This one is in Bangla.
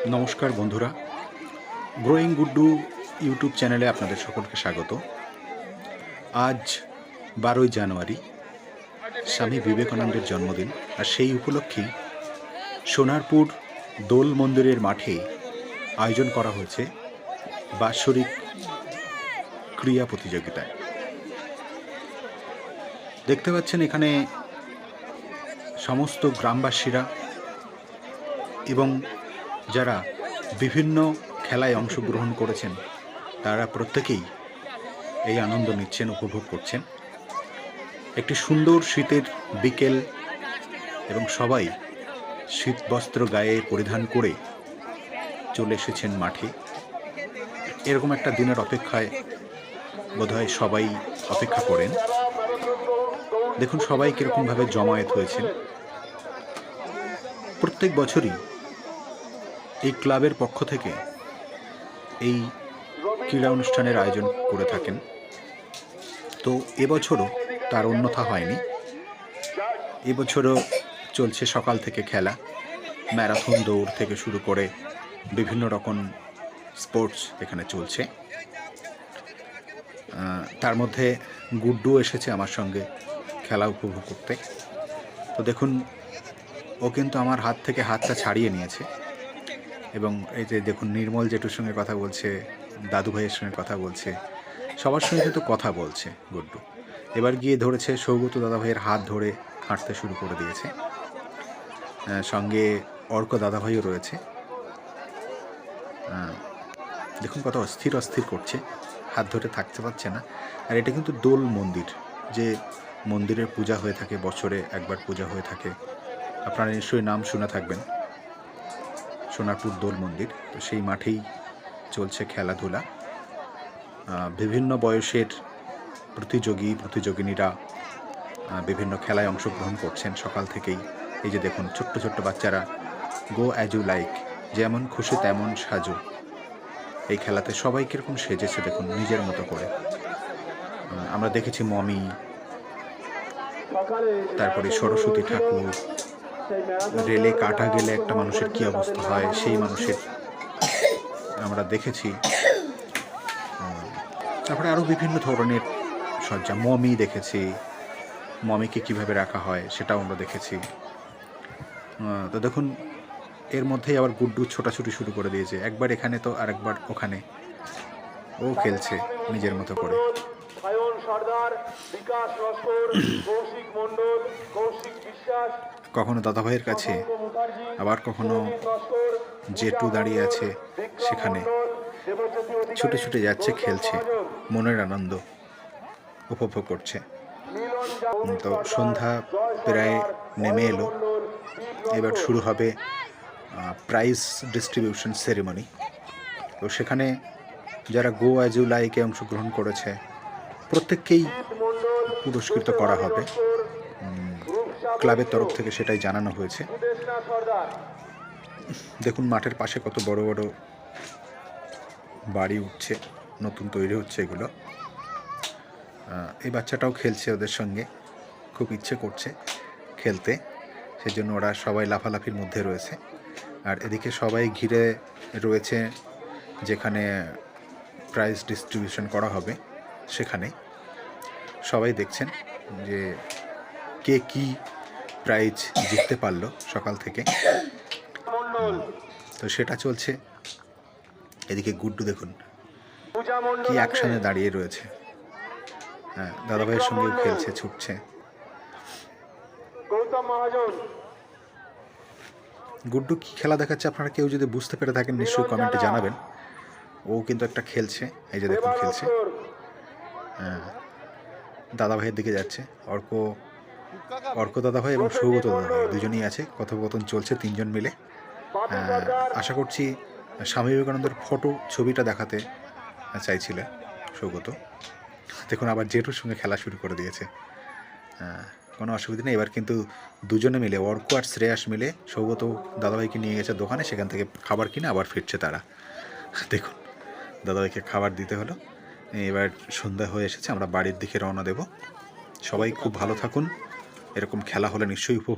নমস্কার বন্ধুরা, গ্রোয়িং গুড্ডু ইউটিউব চ্যানেলে আপনাদের সকলকে স্বাগত। আজ 12ই জানুয়ারি স্বামী বিবেকানন্দের জন্মদিন, আর সেই উপলক্ষেই সোনারপুর দোল মন্দিরের মাঠে আয়োজন করা হয়েছে বাৎসরিক ক্রীড়া প্রতিযোগিতায়। দেখতে পাচ্ছেন এখানে সমস্ত গ্রামবাসীরা এবং যারা বিভিন্ন খেলায় অংশগ্রহণ করেছেন তারা প্রত্যেকেই এই আনন্দ নিচ্ছেন, উপভোগ করছেন। একটি সুন্দর শীতের বিকেল এবং সবাই শীত বস্ত্র গায়ে পরিধান করে চলে এসেছেন মাঠে। এরকম একটা দিনের অপেক্ষায় বোধহয় সবাই অপেক্ষা করেন। দেখুন সবাই কীরকমভাবে জমায়েত হয়েছেন। প্রত্যেক বছরই এই ক্লাবের পক্ষ থেকে এই ক্রীড়া অনুষ্ঠানের আয়োজন করে থাকেন। তো এবছরও তার অন্যথা হয়নি। এবছরও চলছে সকাল থেকে খেলা, ম্যারাথন দৌড় থেকে শুরু করে বিভিন্ন রকম স্পোর্টস এখানে চলছে। তার মধ্যে গুড্ডু এসেছে আমার সঙ্গে খেলা উপভোগ করতে। তো দেখুন ও কিন্তু আমার হাত থেকে হাতটা ছাড়িয়ে নিয়েছে এবং এই যে দেখুন নির্মল জেঠুর সঙ্গে কথা বলছে, দাদু ভাইয়ের সঙ্গে কথা বলছে, সবার সঙ্গে কিন্তু কথা বলছে গুড্ডু। এবার গিয়ে ধরেছে সৌগত দাদা ভাইয়ের হাত ধরে হাঁটতে শুরু করে দিয়েছে। সঙ্গে অর্ক দাদা ভাইও রয়েছে। দেখুন কত অস্থির অস্থির করছে, হাত ধরে থাকতে পারছে না। আর এটা কিন্তু দোল মন্দির, যে মন্দিরের পূজা হয়ে থাকে, বছরে একবার পূজা হয়ে থাকে। আপনারা নিশ্চয়ই নাম শুনে থাকবেন, সোনারপুর দোল মন্দির। তো সেই মাঠেই চলছে খেলাধুলা। বিভিন্ন বয়সের প্রতিযোগিনীরা বিভিন্ন খেলায় অংশগ্রহণ করছেন সকাল থেকেই। এই যে দেখুন ছোট্ট ছোট্ট বাচ্চারা গো অ্যাজ ইউ লাইক, যেমন খুশি তেমন সাজো, এই খেলাতে সবাই কীরকম সেজেছে দেখুন নিজের মতো করে। আমরা দেখেছি মমি, তারপরে সরস্বতী ঠাকুর, রেলে কাটা গেলে একটা মানুষের কী অবস্থা হয় সেই মানুষের আমরা দেখেছি। তারপরে আরও বিভিন্ন ধরনের সজ্জা, মমি দেখেছি, মমিকে কিভাবে রাখা হয় সেটাও আমরা দেখেছি। তো দেখুন এর মধ্যেই আবার গুড্ডু ছোটাছুটি শুরু করে দিয়েছে, একবার এখানে তো আরেকবার ওখানে। ও খেলছে নিজের মতো করে। কখনো দাদাভাইয়ের কাছে, আবার কখনো জেঠু দাঁড়িয়ে আছে সেখানে, ছুটে ছুটে যাচ্ছে, খেলছে, মনের আনন্দ উপভোগ করছে। তো সন্ধ্যা প্রায় নেমে এলো, এবার শুরু হবে প্রাইজ ডিস্ট্রিবিউশন সেরিমনি। তো সেখানে যারা গো অ্যাজ ইউ লাইকে অংশগ্রহণ করেছে প্রত্যেককেই পুরস্কৃত করা হবে, ক্লাবের তরফ থেকে সেটাই জানানো হয়েছে। দেখুন মাঠের পাশে কত বড় বড় বাড়ি উঠছে, নতুন তৈরি হচ্ছে এগুলো। এই বাচ্চাটাও খেলছে ওদের সঙ্গে, খুব ইচ্ছে করছে খেলতে, সেজন্য ওরা সবাই লাফালাফির মধ্যে রয়েছে। আর এদিকে সবাই ঘিরে রয়েছে যেখানে প্রাইজ ডিস্ট্রিবিউশন করা হবে, সেখানে সবাই দেখছেন যে কে কি প্রাইজ জিততে পারলো সকাল থেকে। তো সেটা চলছে। এদিকে গুড্ডু দেখুন কি অ্যাকশনে দাঁড়িয়ে রয়েছে, দাদাভাইয়ের সঙ্গেও খেলছে, ছুটছে। গুড্ডু কি খেলা দেখাচ্ছে আপনারা কেউ যদি বুঝতে পেরে থাকেন নিশ্চয়ই কমেন্টে জানাবেন। ও কিন্তু একটা খেলছে, এই যে দেখুন খেলছে, দাদাভাইয়ের দিকে যাচ্ছে। অর্ক দাদাভাই এবং সৌগত দাদাভাই দুজনেই আছে, কথোপকথন চলছে তিনজন মিলে। আশা করছি স্বামী বিবেকানন্দের ছবিটা দেখাতে চাইছিলেন সৌগত। দেখুন আবার জেঠুর সঙ্গে খেলা শুরু করে দিয়েছে, কোনো অসুবিধা নেই। এবার কিন্তু দুজনে মিলে, অর্ক আর শ্রেয়াস মিলে সৌগত দাদাভাইকে নিয়ে গেছে দোকানে, সেখান থেকে খাবার কিনে আবার ফিরছে তারা। দেখুন দাদাভাইকে খাবার দিতে হলো। এবার সন্ধ্যা হয়ে এসেছে, আমরা বাড়ির দিকে রওনা দেব। সবাই খুব ভালো থাকুন, এরকম খেলা হলে নিশ্চয়ই উপভোগ